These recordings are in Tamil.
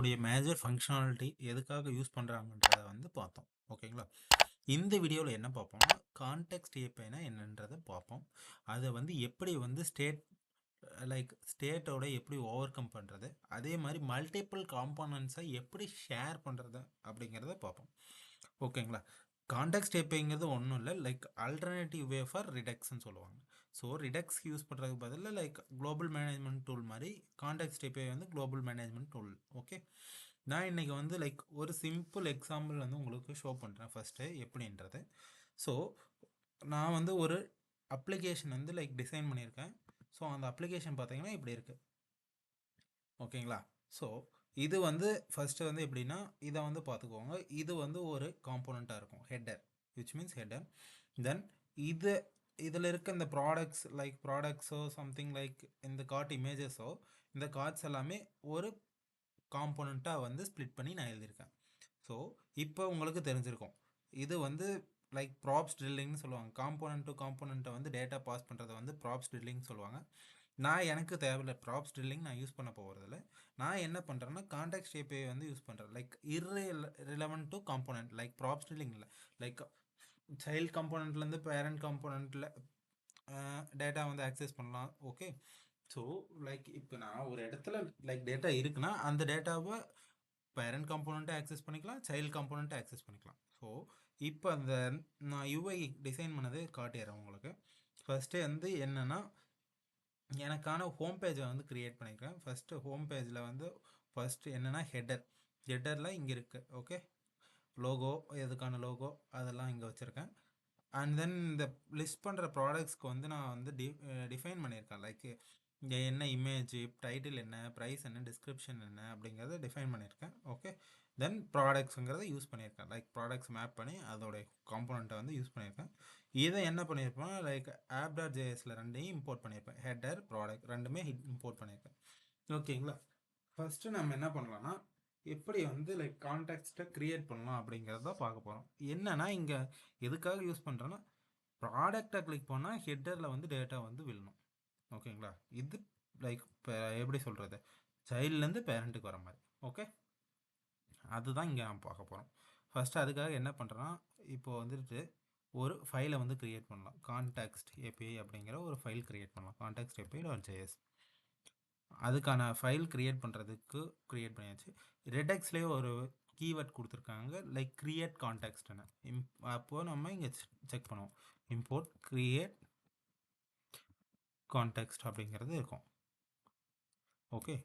உடைய மேஜர் ஃபங்க்ஷனாலிட்டி எதுக்காக யூஸ் பண்ணுறாங்கன்றத வந்து பார்த்தோம். ஓகேங்களா? இந்த வீடியோவில் என்ன பார்ப்போம்னா கான்டெக்ஸ்ட் ஏபிஐனா என்னன்றதை பார்ப்போம். அதை வந்து எப்படி வந்து ஸ்டேட்டோட எப்படி ஓவர் கம் பண்ணுறது, அதே மாதிரி மல்டிபிள் காம்போனன்ட்ஸை எப்படி ஷேர் பண்ணுறது அப்படிங்கிறத பார்ப்போம். ஓகேங்களா? கான்டெக்ஸ்ட் ஏபிஐங்கிறது ஒன்றும் இல்லை, ஆல்டர்னேட்டிவ் வே ஃபார் ரிடக்ஸ்ன்னு சொல்லுவாங்க. ஸோ ரிடக்ஸ் யூஸ் பண்ணுறதுக்கு பதிலாக குளோபல் மேனேஜ்மெண்ட் டூல் மாதிரி கான்டெக்ஸ்ட் ஏபிஐ வந்து குளோபல் மேனேஜ்மெண்ட் டூல். ஓகே, நான் இன்றைக்கி வந்து ஒரு சிம்பிள் எக்ஸாம்பிள் வந்து உங்களுக்கு ஷோ பண்ணுறேன் ஃபஸ்ட்டு எப்படின்றது. ஸோ நான் வந்து ஒரு அப்ளிகேஷன் வந்து டிசைன் பண்ணியிருக்கேன். ஸோ அந்த அப்ளிகேஷன் பார்த்தீங்கன்னா இப்படி இருக்குது. ஓகேங்களா? ஸோ இது வந்து ஃபஸ்ட்டு வந்து எப்படின்னா இதை வந்து பார்த்துக்கோங்க. இது வந்து ஒரு காம்போனண்ட்டாக இருக்கும், ஹெட்டர், விச் மீன்ஸ் ஹெட்டர். தென் இதில் இருக்க இந்த ப்ராடக்ட்ஸோ சம்திங் இந்த கார்ட் இமேஜஸோ இந்த கார்ட்ஸ் எல்லாமே ஒரு காம்போனண்ட்டாக வந்து ஸ்ப்ளிட் பண்ணி நான் எழுதியிருக்கேன். ஸோ இப்போ உங்களுக்கு தெரிஞ்சிருக்கும், இது வந்து ப்ராப்ஸ் ட்ரில்லிங்னு சொல்லுவாங்க. காம்போனண்ட் டு காம்போனண்ட்டை வந்து டேட்டா பாஸ் பண்ணுறதை வந்து ப்ராப்ஸ் ட்ரில்லிங் சொல்லுவாங்க. எனக்கு தேவையில்லை ப்ராப்ஸ் ட்ரில்லிங், நான் யூஸ் பண்ண போகிறதில்ல. நான் என்ன பண்ணுறேன்னா கான்டெக்ஸ்ட் ஏபிஐ வந்து யூஸ் பண்ணுறேன். Relevant to component, props drilling இல்லை, சைல்ட் காம்போனண்ட்லேருந்து பேரண்ட் காம்போனண்ட்டில் டேட்டா வந்து ஆக்சஸ் பண்ணலாம். ஓகே, ஸோ இப்போ நான் ஒரு இடத்துல டேட்டா இருக்குன்னா அந்த டேட்டாவை பேரண்ட் காம்போனண்ட்டை ஆக்சஸ் பண்ணிக்கலாம், சைல்டு காம்போனண்ட்டை ஆக்சஸ் பண்ணிக்கலாம். ஸோ இப்போ அந்த நான் யூஐ டிசைன் பண்ணது காட்டிடுறேன் உங்களுக்கு. ஃபஸ்ட்டு வந்து என்னென்னா எனக்கான ஹோம் பேஜை வந்து க்ரியேட் பண்ணிக்கிறேன். ஃபஸ்ட்டு ஹோம் பேஜில் வந்து ஃபஸ்ட்டு என்னென்னா ஹெட்டரில் இங்கே இருக்குது. ஓகே, லோகோ, எதுக்கான லோகோ அதெல்லாம் இங்கே வச்சுருக்கேன். அண்ட் தென் இந்த லிஸ்ட் பண்ணுற ப்ராடக்ட்ஸ்க்கு வந்து நான் வந்து டிஃபைன் பண்ணியிருக்கேன். இங்கே என்ன இமேஜ், டைட்டில் என்ன, ப்ரைஸ் என்ன, டிஸ்கிரிப்ஷன் என்ன அப்படிங்கிறத டிஃபைன் பண்ணியிருக்கேன். ஓகே, தென் ப்ராடக்ட்ஸுங்கிறத யூஸ் பண்ணியிருக்கேன். ப்ராடக்ட்ஸ் மேப் பண்ணி அதோடைய காம்போனண்ட்டை வந்து யூஸ் பண்ணியிருக்கேன். இதை என்ன பண்ணியிருப்பேன், app.jsல ரெண்டையும் இம்போர்ட் பண்ணியிருப்பேன். ஹெட்டர், ப்ராடக்ட் ரெண்டுமே இம்போர்ட் பண்ணியிருக்கேன். ஓகேங்களா? ஃபஸ்ட்டு நம்ம என்ன பண்ணலாம்னா எப்படி வந்து கான்டெக்ஸ்ட்டை க்ரியேட் பண்ணலாம் அப்படிங்கிறத பார்க்க போகிறோம். என்னென்னா இங்கே எதுக்காக யூஸ் பண்ணுறேன்னா ப்ராடக்டை கிளிக் பண்ணால் ஹெட்டரில் வந்து டேட்டா வந்து விழணும். ஓகேங்களா? இது இப்போ எப்படி சொல்கிறது, சைல்ட்லேருந்து பேரண்ட்டுக்கு வர மாதிரி. ஓகே, அதுதான் இங்கே நம்ம பார்க்க போகிறோம். ஃபஸ்ட்டு அதுக்காக என்ன பண்ணுறோன்னா இப்போ வந்துட்டு ஒரு ஃபைலை வந்து க்ரியேட் பண்ணலாம். கான்டெக்ஸ்ட் ஏபிஐ அப்படிங்கிற ஒரு ஃபைல் க்ரியேட் பண்ணலாம். கான்டெக்ஸ்ட் ஏபிஐ.js அதுக்கான ஃபைல் க்ரியேட் பண்ணுறதுக்கு க்ரியேட் பண்ணியாச்சு. ரெடெக்ஸ்லேயே ஒரு கீவேர்ட் கொடுத்துருக்காங்க, க்ரியேட் கான்டெக்ஸ்ட்னு. அப்போது நம்ம இங்கே செக் பண்ணுவோம், இம்போர்ட் க்ரியேட் கான்டெக்ஸ்ட் அப்படிங்கிறது இருக்கும். Okay,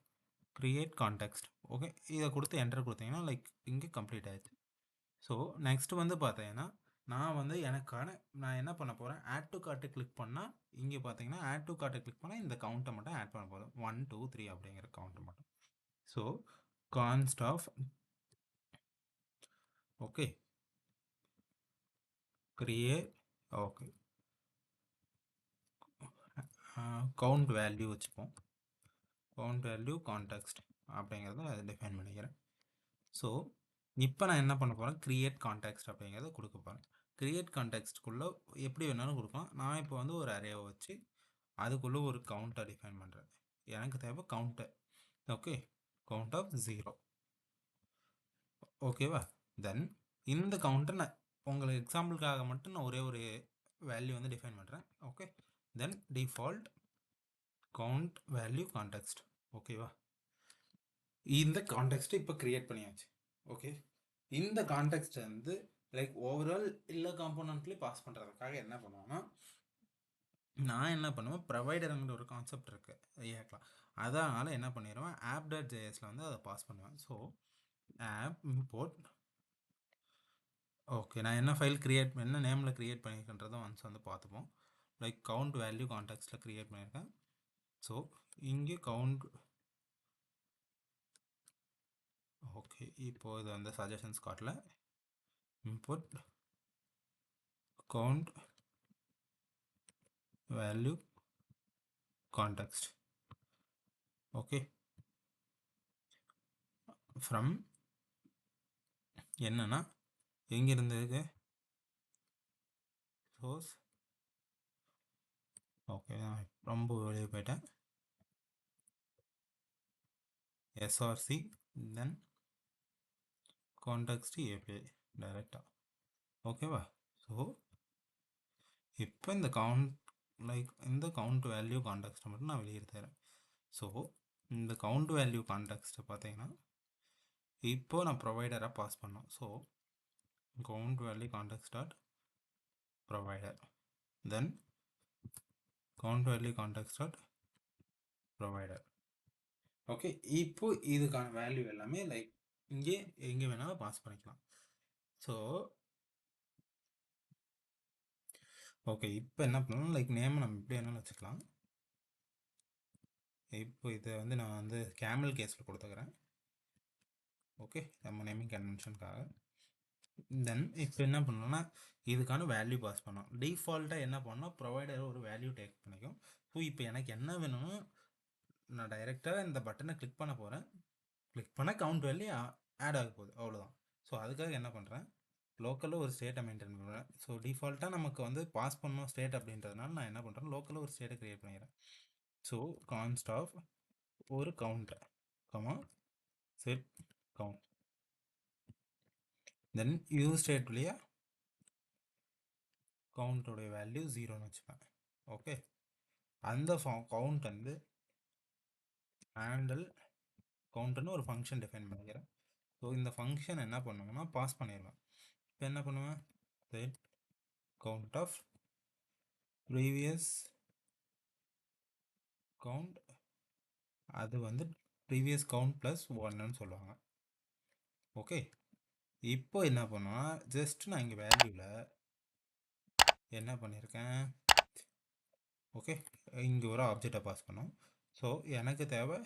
create context. ஓகே, இதை கொடுத்து என்டர் கொடுத்தீங்கன்னா இங்கே கம்ப்ளீட் ஆயிடுச்சு. ஸோ நெக்ஸ்ட்டு வந்து பார்த்தீங்கன்னா நான் என்ன பண்ண போகிறேன், ஆட் டு கார்ட்டை கிளிக் பண்ணால் இங்கே பார்த்தீங்கன்னா ஆட் டு கார்ட்டை கிளிக் பண்ணால் இந்த கவுண்ட்டை மட்டும் ஆட் பண்ண போதும், 1 2 3 அப்படிங்கிற கவுண்ட்டை மட்டும். So const of okay create okay count value வச்சுப்போம். கவுண்ட் வேல்யூ கான்டெக்ஸ்ட் அப்படிங்கிறத அதை டிஃபைன் பண்ணிக்கிறேன். ஸோ இப்போ நான் என்ன பண்ண போகிறேன், க்ரியேட் கான்டெக்ஸ்ட் அப்படிங்கிறத கொடுக்க போகிறேன். க்ரியேட் கான்டெக்ஸ்ட்குள்ளே எப்படி வேணாலும் கொடுக்கலாம். நான் இப்போ வந்து ஒரு அரேவை வச்சு அதுக்குள்ளே ஒரு கவுண்ட்டை டிஃபைன் பண்ணுறேன். எனக்கு தேவை கவுண்ட்டர். Okay, count of 0. ஓகேவா? தென் இந்த கவுண்ட்டை நான் உங்களுக்கு எக்ஸாம்பிளுக்காக மட்டும் நான் ஒரே ஒரு வேல்யூ வந்து டிஃபைன் பண்ணுறேன். ஓகே, தென் டிஃபால்ட் கவுண்ட் வேல்யூ கான்டெக்ஸ்ட். ஓகேவா? இந்த கான்டெக்ஸ்ட்டை இப்போ க்ரியேட் பண்ணியாச்சு. ஓகே, இந்த கான்டெக்ஸ்ட் வந்து ஓவரால் எல்லா காம்போனண்ட்லேயும் பாஸ் பண்ணுறதுக்காக என்ன பண்ணுவோன்னா நான் என்ன பண்ணுவேன், ப்ரொவைடருங்கிற ஒரு கான்செப்ட் இருக்குது ஏற்கலாம். அதனால் என்ன பண்ணிடுவேன், app.jsல வந்து அதை பாஸ் பண்ணுவேன். ஸோ ஆப் இம்போர்ட் ஓகே, நான் என்ன ஃபைல் என்ன நேமில் க்ரியேட் பண்ணியிருக்கேன்றதை ஒன்ஸ் வந்து பார்த்துப்போம். கவுண்ட் வேல்யூ கான்டெக்ஸ்ட்டில் க்ரியேட் பண்ணியிருக்கேன். ஸோ இங்கே கவுண்ட் ஓகே, இப்போது இது வந்து சஜஷன்ஸ் கார்டில் import count value context. Okay, from என்னன்னா எங்கே இருந்தது சோர்ஸ். ஓகே, நான் ரொம்ப வெளியே போயிட்டேன். src தென் கான்டெக்ஸ்ட் ஏபிஐ டைரெக்டாக. ஓகேவா? ஸோ இப்போ இந்த இந்த கவுண்ட் வேல்யூ கான்டெக்ஸ்ட்டை மட்டும் நான் வெளியே தரேன். ஸோ இந்த கவுண்ட் வேல்யூ கான்டெக்ஸ்ட்டை பார்த்தீங்கன்னா இப்போ நான் ப்ரொவைடராக பாஸ் பண்ணோம். So count value context dot provider, then count value context dot provider. Okay, இப்போ இதுக்கான வேல்யூ எல்லாமே லைக் இங்கே எங்கே வேணாலும் பாஸ் பண்ணிக்கலாம். ஸோ ஓகே, இப்போ என்ன பண்ணலாம், லைக் நேம் நம்ம எப்படி வேணாலும் வச்சுக்கலாம். இப்போ இதை வந்து நான் வந்து கேமல் கேஸில் கொடுத்துக்கிறேன். ஓகே, நம்ம நேமிங் கன்வென்ஷனுக்காக. தென் இப்போ என்ன பண்ணோம்னா இதுக்கான வேல்யூ பாஸ் பண்ணோம். டிஃபால்ட்டாக என்ன பண்ணோம், ப்ரொவைடர் ஒரு வேல்யூ டேக் பண்ணிக்கும். ஸோ இப்போ எனக்கு என்ன வேணும்னா நான் டைரெக்டாக இந்த பட்டனை கிளிக் பண்ண போகிறேன். கிளிக் பண்ண கவுண்ட் வேல்யூ ஆட் ஆக போகுது, அவ்வளோதான். ஸோ அதுக்காக என்ன பண்ணுறேன், லோக்கலில் ஒரு ஸ்டேட்டை மெயின்டைன் பண்ணுறேன். ஸோ டிஃபால்ட்டாக நமக்கு வந்து பாஸ் பண்ணணும் ஸ்டேட் அப்படின்றதுனால நான் என்ன பண்ணுறேன், லோக்கலில் ஒரு ஸ்டேட்டை க்ரியேட் பண்ணிக்கிறேன். ஸோ கான்ஸ்ட் ஆஃப் ஒரு counter comma set count, then use state வழியாக கவுண்டோடைய வேல்யூ 0ன்னு வச்சுப்பேன். ஓகே, அந்த கவுண்ட் வந்து ஹேண்டில் கவுண்ட்னு ஒரு ஃபங்க்ஷன் டிஃபைன் பண்ணிக்கிறேன். ஸோ இந்த ஃபங்க்ஷன் என்ன பண்ணுவேன்னா பாஸ் பண்ணிடுவேன். இப்போ என்ன பண்ணுவேன், set count of previous count, அது வந்து ப்ரீவியஸ் கவுண்ட் ப்ளஸ் 1ன்னு சொல்லுவாங்க. ஓகே, இப்போ என்ன பண்ணுவேன், ஜஸ்ட் நான் இங்கே வேல்யூவில் என்ன பண்ணியிருக்கேன், ஓகே இங்கே ஒரு ஆப்ஜெக்டை பாஸ் பண்ணோம். ஸோ எனக்கு தேவை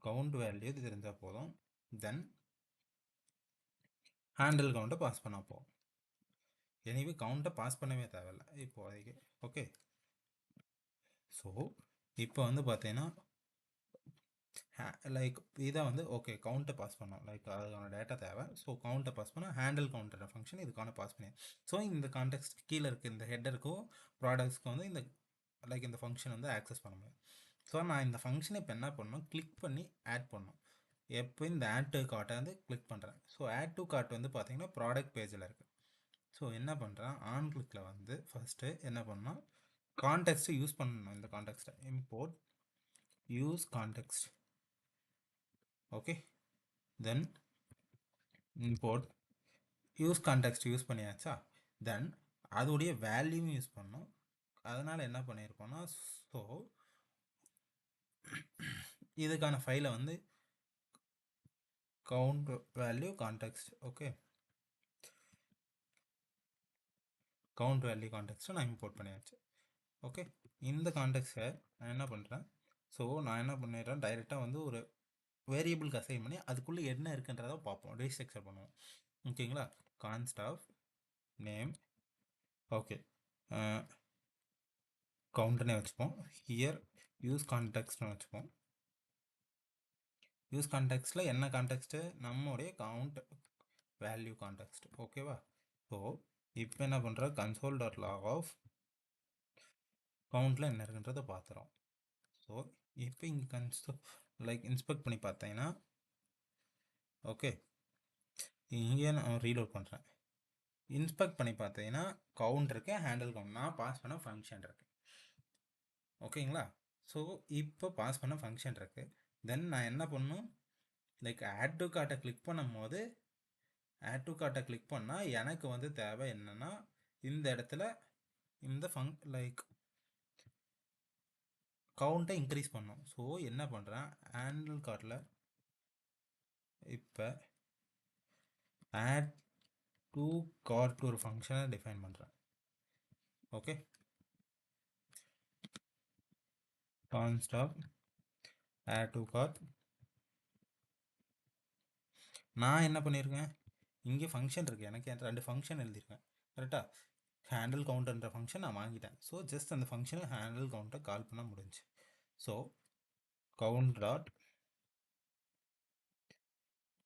கவுண்ட் வேல்யூ இது தெரிஞ்சால் போதும். தென் ஹேண்டில் கவுண்ட்டை பாஸ் பண்ணால் போதும். எனிவே கவுண்ட்டை பாஸ் பண்ணவே தேவையில்லை இப்போதைக்கு. ஓகே, ஸோ இப்போ வந்து பார்த்தீங்கன்னா லைக் இதை வந்து ஓகே கவுண்ட்டை பாஸ் பண்ணோம், லைக் அதுக்கான டேட்டா தேவை. ஸோ கவுண்ட்டை பாஸ் பண்ணால் ஹேண்டில் கவுண்டர் ஃபங்க்ஷன் இதுக்கான பாஸ் பண்ணி. ஸோ இந்த கான்டெக்ட் கீழே இருக்குது இந்த ஹெட்டருக்கும் ப்ராடக்ட்ஸ்க்கும் வந்து இந்த லைக் இந்த ஃபங்க்ஷன் வந்து ஆக்சஸ் பண்ண முடியும். ஸோ நான் இந்த ஃபங்க்ஷனை இப்போ என்ன பண்ணணும், கிளிக் பண்ணி ஆட் பண்ணணும். எப்போ இந்த ஆட் டு கார்ட்டை வந்து கிளிக் பண்ணுறேன். ஸோ ஆட் டு கார்ட் வந்து பார்த்தீங்கன்னா ப்ராடக்ட் பேஜில் இருக்குது. ஸோ என்ன பண்ணுறேன், ஆன் கிளிக்கில் வந்து ஃபஸ்ட்டு என்ன பண்ணால் கான்டெக்ஸ்ட்டை யூஸ் பண்ணணும். இந்த கான்டெக்ஸ்ட்டை இம்போர்ட் யூஸ் கான்டெக்ஸ்ட். ஓகே, தென் இம்போர்ட் யூஸ் கான்டெக்ஸ்ட் யூஸ் பண்ணியாச்சா, தென் அதோடைய வேல்யூவும் யூஸ் பண்ணோம். அதனால் என்ன பண்ணியிருக்கோன்னா, ஸோ இதுக்கான ஃபைலை வந்து count value context, okay count value கான்டெக்ஸ்ட்டை நான் இம்போர்ட் பண்ணியாச்சு. ஓகே, இந்த கான்டெக்ஸ்ட்டை நான் என்ன பண்ணுறேன், ஸோ நான் என்ன பண்ணிடுறேன், டைரெக்டாக வந்து ஒரு வேரியபிளுக்கு அசைன் பண்ணி அதுக்குள்ளே என்ன இருக்குன்றதை பார்ப்போம், ரீஸ்ட்ரக்சர் பண்ணுவோம். ஓகேங்களா, கான்ஸ்ட் ஆஃப் நேம், ஓகே கவுண்ட்னே வச்சுப்போம். ஹியர் யூஸ் கான்டெக்ஸ்ட்னு வச்சுப்போம். யூஸ் கான்டெக்ஸ்ட்டில் என்ன கான்டெக்ஸ்ட்டு, நம்மளுடைய கவுண்ட் வேல்யூ கான்டெக்ஸ்ட். ஓகேவா, ஸோ இப்போ என்ன பண்ணுறோம், கன்சோல் டாட் லாக் ஆஃப் கவுண்டில் என்ன இருக்குன்றதை பார்த்துறோம். ஸோ இப்போ இங்கே லைக் இன்ஸ்பெக்ட் பண்ணி பார்த்தீங்கன்னா, ஓகே இங்கே நான் ரீலோட் பண்ணுறேன். இன்ஸ்பெக்ட் பண்ணி பார்த்தீங்கன்னா கவுண்ட் இருக்கு, ஹேண்டில் கவுண்ட் நான் பாஸ் பண்ண ஃபங்க்ஷன் இருக்கு. ஓகேங்களா, ஸோ இப்போ பாஸ் பண்ண ஃபங்க்ஷன் இருக்கு. தென் நான் என்ன பண்ணணும், லைக் ஆட் டு கார்ட்டை கிளிக் பண்ணும் போது ஆட் டு கார்ட்டை கிளிக் பண்ணால் எனக்கு வந்து தேவை என்னென்னா இந்த இடத்துல இந்த லைக் கவுண்ட்டை இன்க்ரீஸ் பண்ணோம். ஸோ என்ன பண்ணுறேன், ஹேண்டில் கார்ட்டில் இப்போ ஆட் டு கார்ட் ஒரு ஃபங்க்ஷனை டிஃபைன் பண்ணுறேன். Okay, const of add to cart, நான் என்ன பண்ணியிருக்கேன், இங்கே ஃபங்க்ஷன் இருக்குது, எனக்கு 2 ஃபங்க்ஷன் எழுதியிருக்கேன் கரெக்டாக. ஹேண்டில் கவுண்ட்ன்ற ஃபங்க்ஷன் நான் வாங்கிட்டேன். ஸோ ஜஸ்ட் அந்த ஃபங்க்ஷனை ஹேண்டில் கவுண்ட்டை கால் பண்ண முடிஞ்சு. ஸோ கவுண்ட் டாட்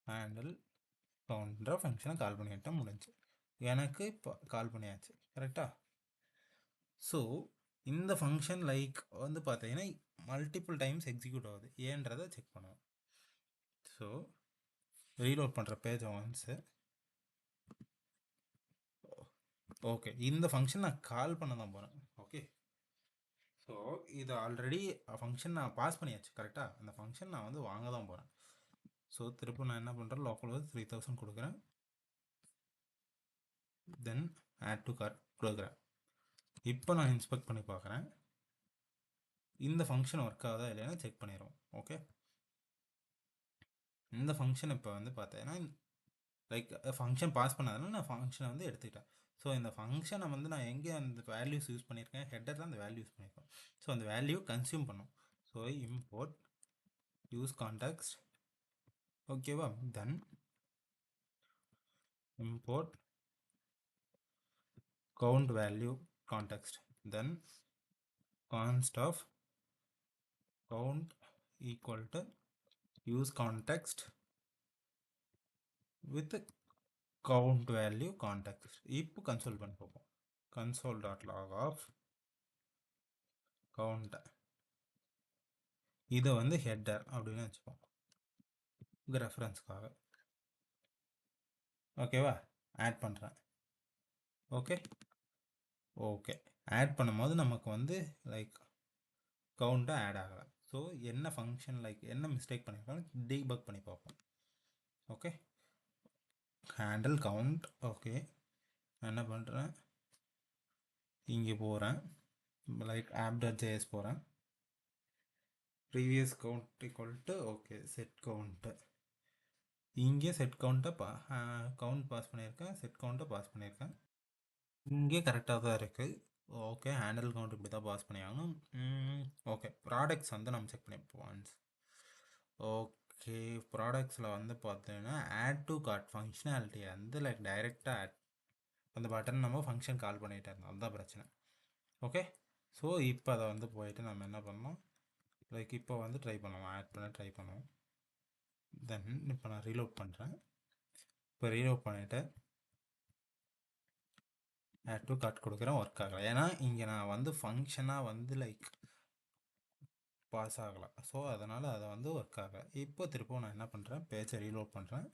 ஹேண்டில் கவுண்ட்ன்ற ஃபங்க்ஷனை கால் பண்ணிக்கிட்டால் முடிஞ்சு, எனக்கு இப்போ கால் பண்ணியாச்சு கரெக்டாக. ஸோ இந்த ஃபங்க்ஷன் லைக் வந்து பார்த்தீங்கன்னா மல்டிபிள் டைம்ஸ் எக்ஸிக்யூட் ஆகுது, ஏன்றதை செக் பண்ணுவோம். ஸோ ரீலோட் பண்ணுற பேஜ் ஒன்ஸு. ஓகே, இந்த ஃபங்க்ஷன் நான் கால் பண்ண தான் போகிறேன். ஓகே, ஸோ இது ஆல்ரெடி ஃபங்க்ஷன் நான் பாஸ் பண்ணியாச்சு கரெக்டாக. அந்த ஃபங்க்ஷன் நான் வந்து வாங்க தான் போகிறேன். ஸோ திரும்ப நான் என்ன பண்ணுறேன், லோக்கல் வந்து 3000 கொடுக்குறேன். தென் ஆட் டு கார்ட் கொடுக்குறேன். இப்போ நான் இன்ஸ்பெக்ட் பண்ணி பார்க்குறேன், இந்த ஃபங்க்ஷன் ஒர்க் ஆகுதா இல்லைன்னா செக் பண்ணிடுவோம். ஓகே, இந்த ஃபங்க்ஷன் இப்போ வந்து பார்த்தீங்கன்னா லைக் ஃபங்க்ஷன் பாஸ் பண்ணாதனால நான் ஃபங்க்ஷனை வந்து எடுத்துக்கிட்டேன். ஸோ இந்த ஃபங்க்ஷனை வந்து நான் எங்கே அந்த வேல்யூஸ் யூஸ் பண்ணியிருக்கேன், ஹெட்டரில் அந்த வேல்யூ யூஸ் பண்ணியிருக்கேன். ஸோ அந்த வேல்யூ கன்சியூம் பண்ணும். So import use context. ஓகேவா, தென் import count value context, then const of count equal to use context with count value context. இப்போ கன்சோல் பண்ணி பார்ப்போம். console.log of count, இதை வந்து ஹெட்டர் அப்படின்னு வச்சுப்போம் உங்கள் ரெஃபரன்ஸ்க்காக. ஓகேவா, ஆட் பண்ணுறேன். ஓகே ஓகே, ஆட் பண்ணும்போது நமக்கு வந்து லைக் கவுண்ட்டை ஆட் ஆகலை. ஸோ என்ன ஃபங்க்ஷன் லைக் என்ன மிஸ்டேக் பண்ணியிருக்கோம் டீபக் பண்ணி பார்ப்போம். Okay, handle count. ஓகே, நான் என்ன பண்ணுறேன், இங்கே போகிறேன், லைக் app.js போகிறேன், previous count equal to okay set count. இங்கே செட் கவுண்ட்டை கவுண்ட் பாஸ் பண்ணியிருக்கேன், செட் கவுண்ட்டை பாஸ் பண்ணியிருக்கேன். இங்கே கரெக்டாக தான் இருக்குது. ஓகே, ஹேண்டில் கவுண்ட் இப்படி தான் பாஸ் பண்ணியாகணும். ஓகே, ப்ராடக்ட்ஸ் வந்து நம்ம செக் பண்ணிப்போம் ஒன்ஸ். ஓகே, ப்ராடக்ட்ஸில் வந்து பார்த்தீங்கன்னா ஆட் டு கார்ட் ஃபங்க்ஷனாலிட்டி வந்து லைக் டைரெக்டாக ஆட் அந்த பட்டன் நம்ம ஃபங்க்ஷன் கால் பண்ணிகிட்டே இருந்தோம், அதுதான் பிரச்சனை. ஓகே, ஸோ இப்போ அதை வந்து போயிட்டு நம்ம என்ன பண்ணோம், லைக் இப்போ வந்து ட்ரை பண்ணுவோம், ஆட் பண்ண ட்ரை பண்ணுவோம். தென் இப்போ நான் ரீலோட் பண்ணுறேன். இப்போ ரீலோட் பண்ணிவிட்டு ஆட் டு கார்ட் கொடுக்குறேன், ஒர்க் ஆகலை. ஏன்னா இங்கே நான் வந்து ஃபங்க்ஷனாக வந்து லைக் பாஸ் ஆகலை. ஸோ அதனால் அதை வந்து ஒர்க் ஆகலை. இப்போ திருப்பவும் நான் என்ன பண்ணுறேன், பேஜை ரீலோட் பண்ணுறேன்,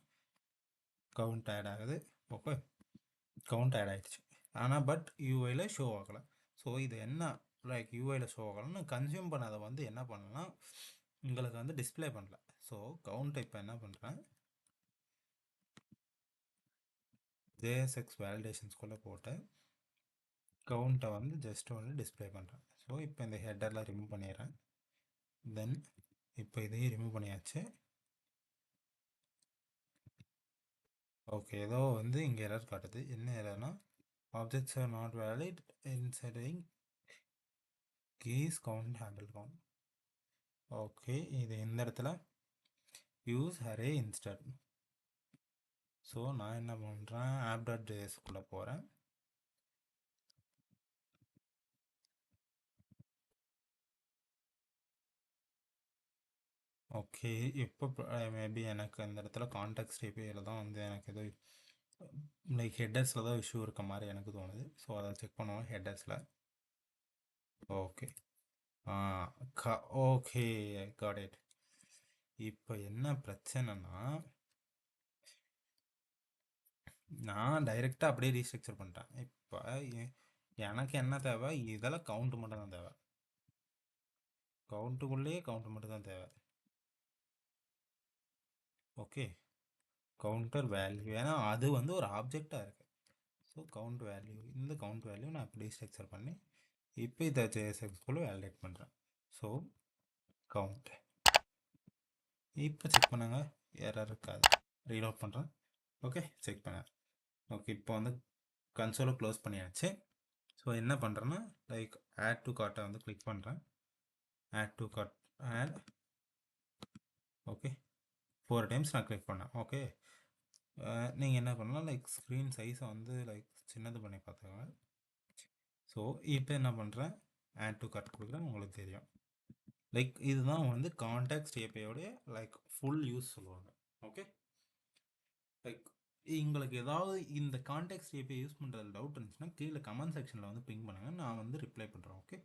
கவுண்ட் ஆட் ஆகுது. ஓகே, கவுண்ட் ஆட் ஆகிடுச்சு. ஆனால் பட் யூஐயில் ஷோ ஆகலை. ஸோ இது என்ன லைக் யூஐயில் ஷோ ஆகலைன்னு கன்சியூம் பண்ணதை வந்து என்ன பண்ணலன்னா உங்களுக்கு வந்து டிஸ்பிளே பண்ணல. ஸோ கவுண்ட்டை இப்போ என்ன பண்ணுறேன், JSX வேலிடேஷன்ஸ்குள்ளே போட்டு கவுண்ட்டை வந்து ஜஸ்ட் வந்து டிஸ்பிளே பண்ணுறேன். ஸோ இப்போ இந்த ஹெட்டரில் ரிமூவ் பண்ணிடுறேன். தென் இப்போ இதையும் ரிமூவ் பண்ணியாச்சு. ஓகே, ஏதோ வந்து இங்கே எரர் காட்டுது. என்ன எரர்னா objects are not valid inside keys count handle count. Okay, இது இந்த இடத்துல யூஸ் அரே இன்ஸ்டட். ஸோ நான் என்ன பண்ணுறேன், app.jsக்குள்ளே போகிறேன். ஓகே, இப்போ மேபி எனக்கு இந்த இடத்துல கான்டெக்ஸ்ட் APIயில் தான் வந்து எனக்கு ஏதோ லைக் ஹெட்டர்ஸில் தான் இஷ்யூ இருக்க மாதிரி எனக்கு தோணுது. ஸோ அதை செக் பண்ணுவோம் ஹெட்டர்ஸில். Okay okay, got it. இப்போ என்ன பிரச்சனைனா நான் டைரெக்டாக அப்படியே ரீஸ்ட்ரக்சர் பண்ணிட்டேன். இப்போ எனக்கு என்ன தேவை, இதெல்லாம் கவுண்ட் மட்டும் தான் தேவை, கவுண்ட்டுக்குள்ளேயே கவுண்ட் மட்டும் தான் தேவை. ஓகே, கவுண்டர் வேல்யூ, ஏன்னா அது வந்து ஒரு ஆப்ஜெக்டாக இருக்குது. ஸோ கவுண்ட் வேல்யூ, இந்த கவுண்ட் வேல்யூ நான் அப்படி ஸ்ட்ரக்சர் பண்ணி இப்போ இதை JSXக்குள்ளே வேலிடேட் பண்ணுறேன். ஸோ கவுண்ட் இப்போ செக் பண்ணாங்க, எரர் இருக்காது. ரீலோட் பண்ணுறேன். ஓகே, செக் பண்ணேன். ஓகே, இப்போ வந்து கன்சோலை க்ளோஸ் பண்ணியாச்சு. ஸோ என்ன பண்ணுறேன்னா லைக் ஆட் டு கார்ட்டை வந்து கிளிக் பண்ணுறேன். Add to cart add. Okay, 4 times நான் கிளிக் பண்ணேன். ஓகே, நீங்கள் என்ன பண்ணலாம், லைக் ஸ்க்ரீன் சைஸை வந்து லைக் சின்னது பண்ணி பார்த்துக்கோங்க. ஸோ இப்போ என்ன பண்ணுறேன், ஆட் டு கார்ட் கொடுக்குறேன். உங்களுக்கு தெரியும் லைக் இதுதான் வந்து கான்டெக்ஸ்ட் APIயோடைய லைக் ஃபுல் யூஸ் சொல்லுவாங்க. ஓகே, லைக் உங்களுக்கு ஏதாவது இந்த கான்டெக்ஸ்ட் API யூஸ் பண்ணுறது டவுட் இருந்துச்சுன்னா கீழே கமெண்ட் செக்ஷனில் வந்து பிங் பண்ணுங்கள், நான் வந்து ரிப்ளை பண்ணுறேன். Okay,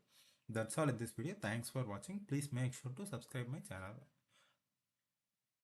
that's all in this video. Thanks for வாட்சிங். Please make sure to subscribe my channel.